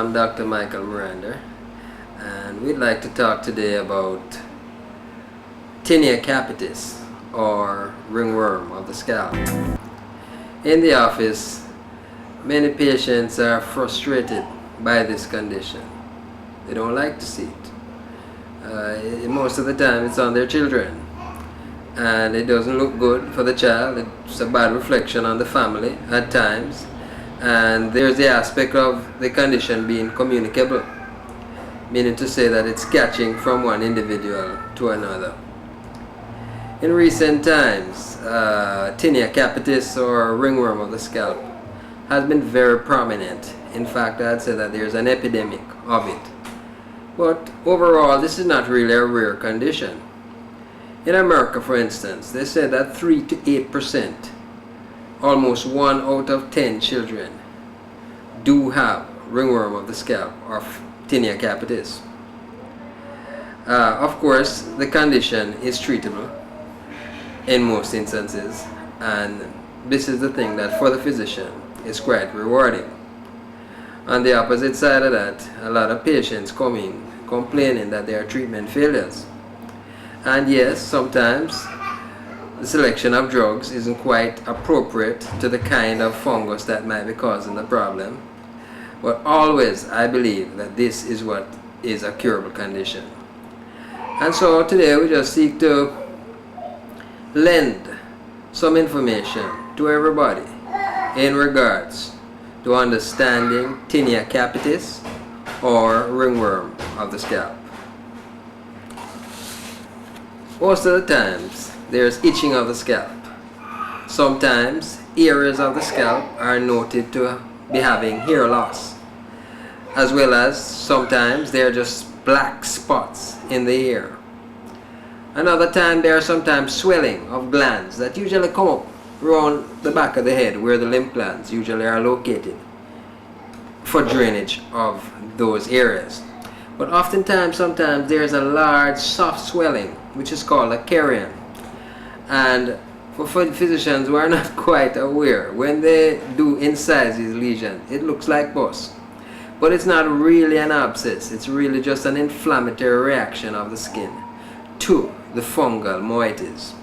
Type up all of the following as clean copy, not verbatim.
I'm Dr. Michael Miranda, and we'd like to talk today about Tinea Capitis, or ringworm of the scalp. In the office, many patients are frustrated by this condition. They don't like to see it. Most of the time it's on their children, and it doesn't look good for the child. It's a bad reflection on the family at times. And there's the aspect of the condition being communicable, meaning to say that it's catching from one individual to another. In recent times, Tinea Capitis, or ringworm of the scalp, has been very prominent. In fact, I'd say that there's an epidemic of it. But overall, this is not really a rare condition. In America, for instance, they say that 3 to 8%, almost 1 out of 10 children, do have ringworm of the scalp, or Tinea Capitis. Of course, the condition is treatable in most instances, and this is the thing that for the physician is quite rewarding. On the opposite side of that, a lot of patients come in complaining that they are treatment failures. And yes, sometimes the selection of drugs isn't quite appropriate to the kind of fungus that might be causing the problem. But always, I believe that this is what is a curable condition. And so today we just seek to lend some information to everybody in regards to understanding Tinea Capitis, or ringworm of the scalp. Most of the times there's itching of the scalp. Sometimes areas of the scalp are noted to be having hair loss, as well as sometimes they're just black spots in the hair. Another time there are sometimes swelling of glands that usually come up around the back of the head, where the lymph glands usually are located, for drainage of those areas. But oftentimes, sometimes there's a large soft swelling, which is called a carrion. And for physicians who are not quite aware, when they do incise these lesions, it looks like pus. But it's not really an abscess, it's really just an inflammatory reaction of the skin to the fungal moieties.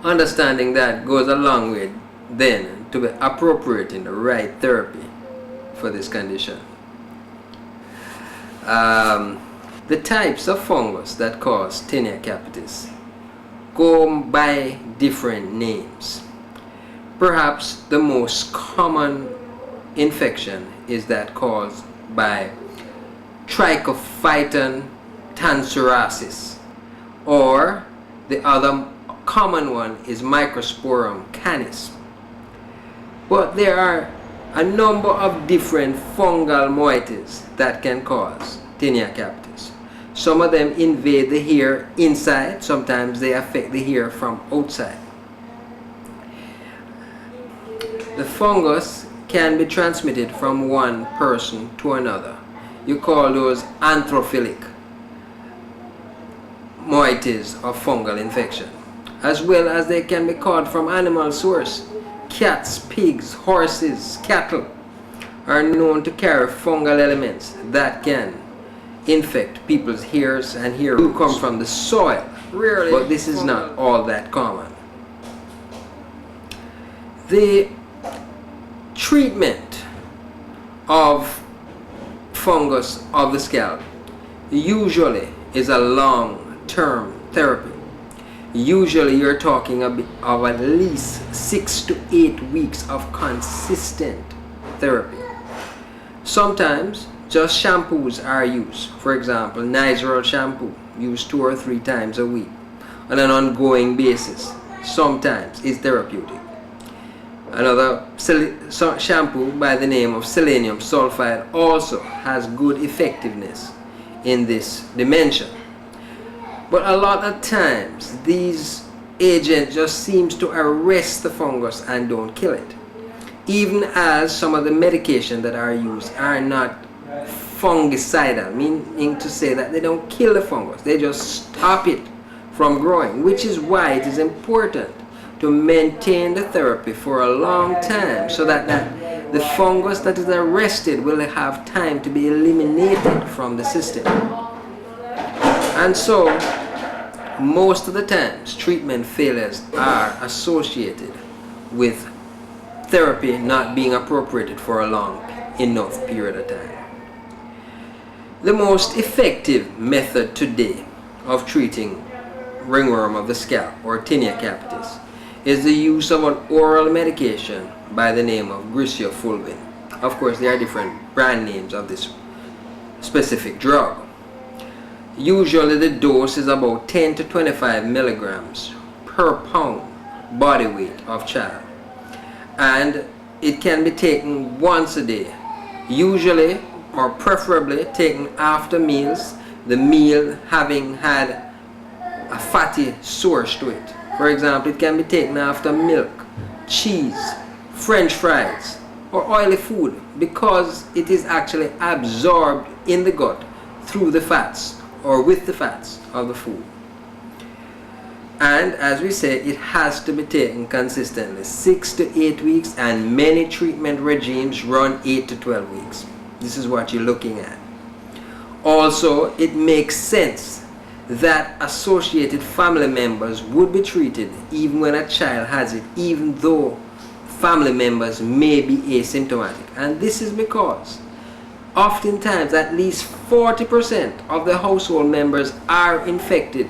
Understanding that goes a long way then to be appropriating the right therapy for this condition. The types of fungus that cause Tinea Capitis go by different names. Perhaps the most common infection is that caused by Trichophyton tonsuracis, or the other common one is Microsporum canis. But there are a number of different fungal moieties that can cause Tinea Capitis. Some of them invade the hair inside, sometimes they affect the hair from outside. The fungus can be transmitted from one person to another. You call those anthrophilic moieties of fungal infection, as well as they can be caught from animal source. Cats, pigs, horses, cattle are known to carry fungal elements that can infect people's hairs and hair roots. Do come from the soil, rarely, but this is not all that common. The treatment of fungus of the scalp usually is a long-term therapy. Usually you're talking of at least 6 to 8 weeks of consistent therapy. Sometimes just shampoos are used. For example, Nizoral shampoo used 2 or 3 times a week on an ongoing basis sometimes is therapeutic. Another shampoo by the name of selenium sulfide also has good effectiveness in this dimension. But a lot of times these agents just seems to arrest the fungus and don't kill it. Even as some of the medication that are used are not fungicidal, meaning to say that they don't kill the fungus, they just stop it from growing, which is why it is important to maintain the therapy for a long time, so that the fungus that is arrested will have time to be eliminated from the system. And so, most of the times, treatment failures are associated with therapy not being appropriated for a long enough period of time. The most effective method today of treating ringworm of the scalp, or Tinea Capitis, is the use of an oral medication by the name of griseofulvin. Of course, there are different brand names of this specific drug. Usually the dose is about 10 to 25 milligrams per pound body weight of child, and it can be taken once a day, usually or preferably taken after meals, the meal having had a fatty source to it. For example, it can be taken after milk, cheese, French fries, or oily food, because it is actually absorbed in the gut through the fats or with the fats of the food. And as we say, it has to be taken consistently, 6 to 8 weeks, and many treatment regimes run 8 to 12 weeks. This is what you're looking at. Also, it makes sense that associated family members would be treated even when a child has it, even though family members may be asymptomatic. And this is because oftentimes at least 40% of the household members are infected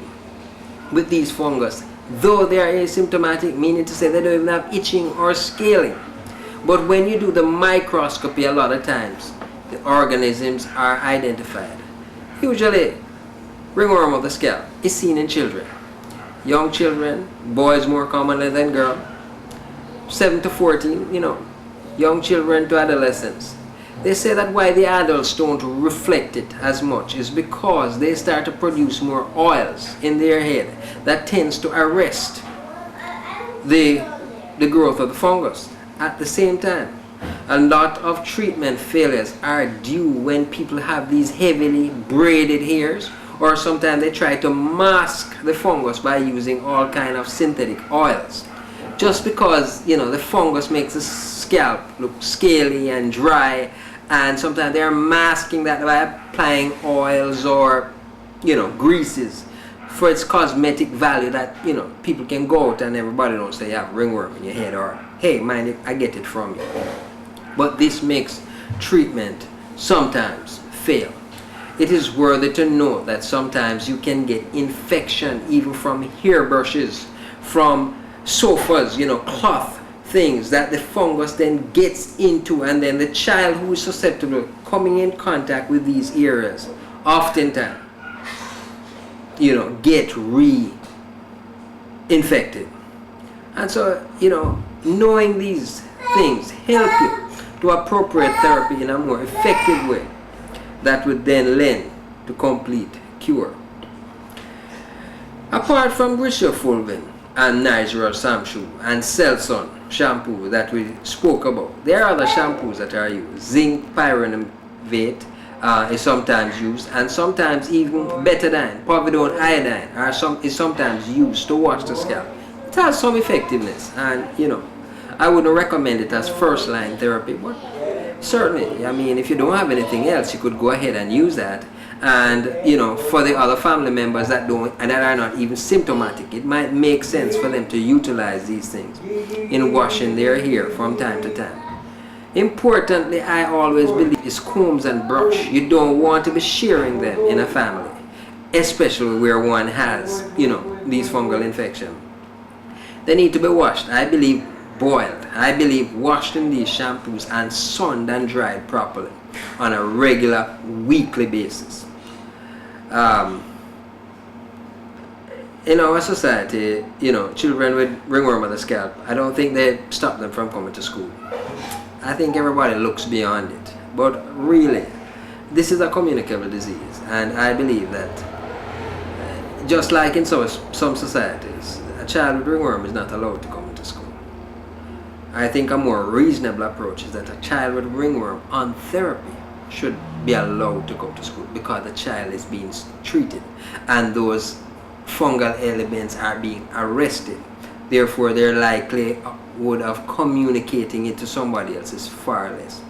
with these fungus, though they are asymptomatic, meaning to say they don't even have itching or scaling. But when you do the microscopy, a lot of times the organisms are identified. Usually ringworm of the scalp is seen in children, young children, boys more commonly than girls, 7 to 14, young children to adolescents. They say that why the adults don't reflect it as much is because they start to produce more oils in their head that tends to arrest the growth of the fungus. At the same time, a lot of treatment failures are due when people have these heavily braided hairs, or sometimes they try to mask the fungus by using all kind of synthetic oils. Just because, the fungus makes the scalp look scaly and dry, and sometimes they're masking that by applying oils or, greases for its cosmetic value that, people can go out and everybody don't say you have ringworm in your head, or, hey, mind it, I get it from you. But this makes treatment sometimes fail. It is worthy to note that sometimes you can get infection even from hairbrushes, from sofas, cloth things that the fungus then gets into, and then the child who is susceptible coming in contact with these areas oftentimes, get re-infected. And so, knowing these things help you to appropriate therapy in a more effective way that would then lend to complete cure. Apart from griseofulvin and Nigeria shampoo and Selsun shampoo that we spoke about, there are other shampoos that are used. Zinc pyranate is sometimes used, and sometimes even betadine, povidone iodine is sometimes used to wash the scalp. It has some effectiveness, and I wouldn't recommend it as first line therapy, but certainly, if you don't have anything else, you could go ahead and use that. And for the other family members that don't and that are not even symptomatic, it might make sense for them to utilize these things in washing their hair from time to time. Importantly, I always believe is combs and brush. You don't want to be sharing them in a family, especially where one has these fungal infections. They need to be washed, I believe, boiled. I believe washed in these shampoos and sunned and dried properly on a regular weekly basis. In our society, children with ringworm of the scalp, I don't think they stop them from coming to school. I think everybody looks beyond it. But really, this is a communicable disease, and I believe that just like in some societies, a child with ringworm is not allowed to come into school. I think a more reasonable approach is that a child with ringworm on therapy should be allowed to go to school, because the child is being treated and those fungal elements are being arrested. Therefore, they're likely would have communicating it to somebody else is far less.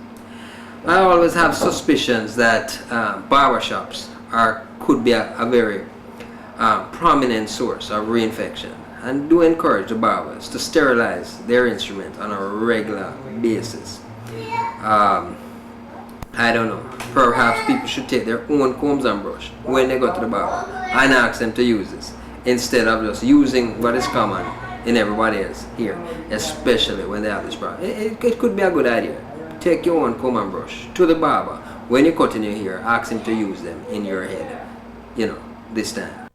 I always have suspicions that barbershops could be a very prominent source of reinfection, and do encourage the barbers to sterilize their instrument on a regular basis. I don't know, perhaps people should take their own combs and brush when they go to the barber and ask them to use this, instead of just using what is common in everybody else here, especially when they have this problem. It could be a good idea. Take your own comb and brush to the barber when you're cutting your hair, ask him to use them in your head, this time.